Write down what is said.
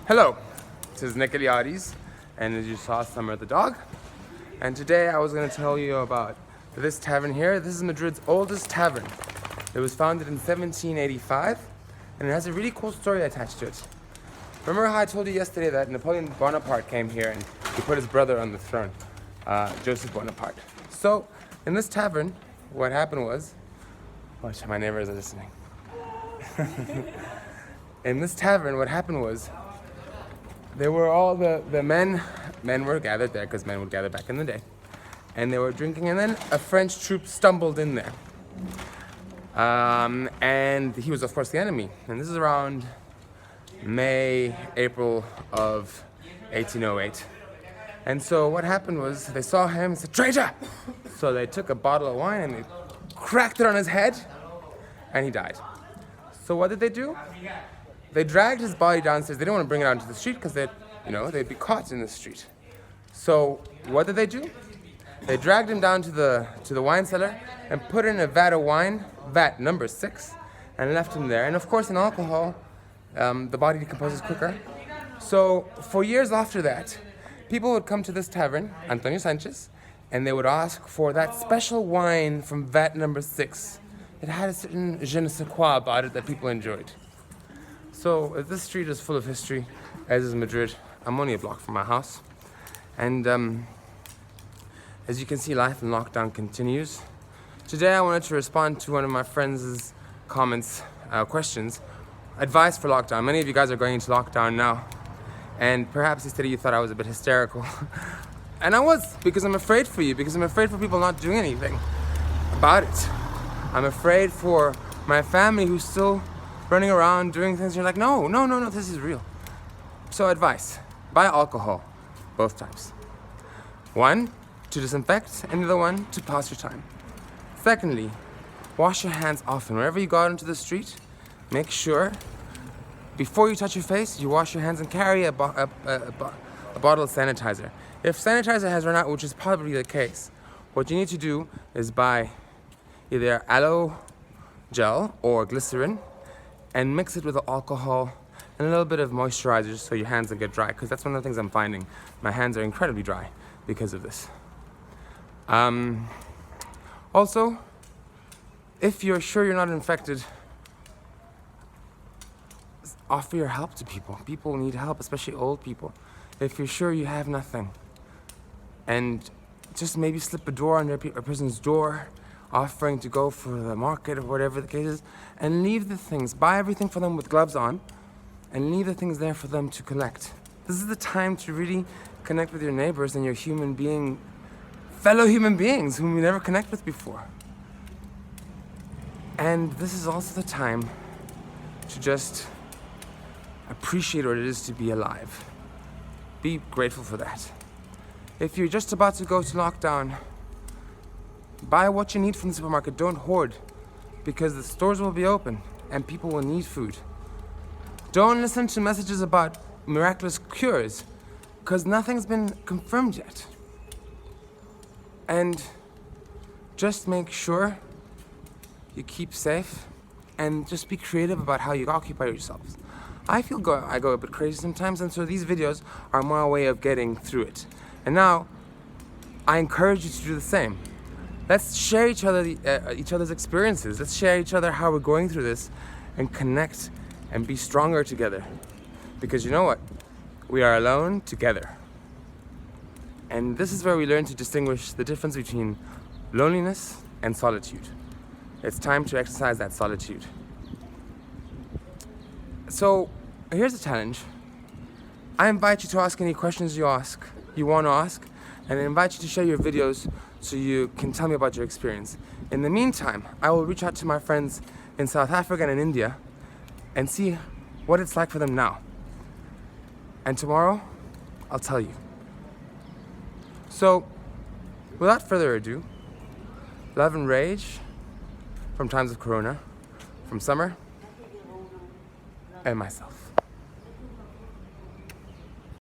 Hello, this is Nick Eliades, and as you saw, Summer the dog. And today I was going to tell you about this tavern here. This is Madrid's oldest tavern. It was founded in 1785, and it has a really cool story attached to it. Remember how I told you yesterday that Napoleon Bonaparte came here and he put his brother on the throne, Joseph Bonaparte. So, in this tavern, what happened was, watch, my neighbors are listening. In this tavern, what happened was, there were all the men were gathered there because men would gather back in the day. And they were drinking, and then a French troop stumbled in there. And he was, of course, the enemy. And this is around May, April of 1808. And so what happened was, they saw him and said, "Traitor!" So they took a bottle of wine and they cracked it on his head, and he died. So what did they do? They dragged his body downstairs. They didn't want to bring it out into the street because they'd be caught in the street. So what did they do? They dragged him down to the wine cellar and put in a vat of wine, vat number 6, and left him there. And of course, in alcohol, the body decomposes quicker. So for years after that, people would come to this tavern, Antonio Sanchez, and they would ask for that special wine from vat number 6. It had a certain je ne sais quoi about it that people enjoyed. So this street is full of history, as is Madrid. I'm only a block from my house. And as you can see, life in lockdown continues. Today I wanted to respond to one of my friends' comments, questions, advice for lockdown. Many of you guys are going into lockdown now. And perhaps yesterday you thought I was a bit hysterical. And I was, because I'm afraid for you, because I'm afraid for people not doing anything about it. I'm afraid for my family who's still running around doing things. You're like, no, this is real. So advice, buy alcohol, both types. One, to disinfect, and the other one, to pass your time. Secondly, wash your hands often. Wherever you go out into the street, make sure, before you touch your face, you wash your hands and carry a bottle of sanitizer. If sanitizer has run out, which is probably the case, what you need to do is buy either aloe gel or glycerin, and mix it with the alcohol and a little bit of moisturizer so your hands don't get dry, because that's one of the things I'm finding. My hands are incredibly dry because of this. Also, if you're sure you're not infected, offer your help to people. People need help, especially old people. If you're sure you have nothing, and just maybe slip a door under a person's door, offering to go for the market or whatever the case is, and leave the things, buy everything for them with gloves on, and leave the things there for them to collect. This is the time to really connect with your neighbors and your fellow human beings whom you never connect with before. And this is also the time to just appreciate what it is to be alive. Be grateful for that. If you're just about to go to lockdown, buy what you need from the supermarket. Don't hoard, because the stores will be open and people will need food. Don't listen to messages about miraculous cures, because nothing's been confirmed yet. And just make sure you keep safe and just be creative about how you occupy yourselves. I go a bit crazy sometimes, and so these videos are my way of getting through it. And now, I encourage you to do the same. Let's share each other's experiences. Let's share each other how we're going through this and connect and be stronger together. Because you know what? We are alone together. And this is where we learn to distinguish the difference between loneliness and solitude. It's time to exercise that solitude. So, here's a challenge. I invite you to ask any questions you want to ask, and I invite you to share your videos so you can tell me about your experience. In the meantime, I will reach out to my friends in South Africa and in India and see what it's like for them now. And tomorrow, I'll tell you. So, without further ado, Love and Rage from Times of Corona, from Summer, and myself.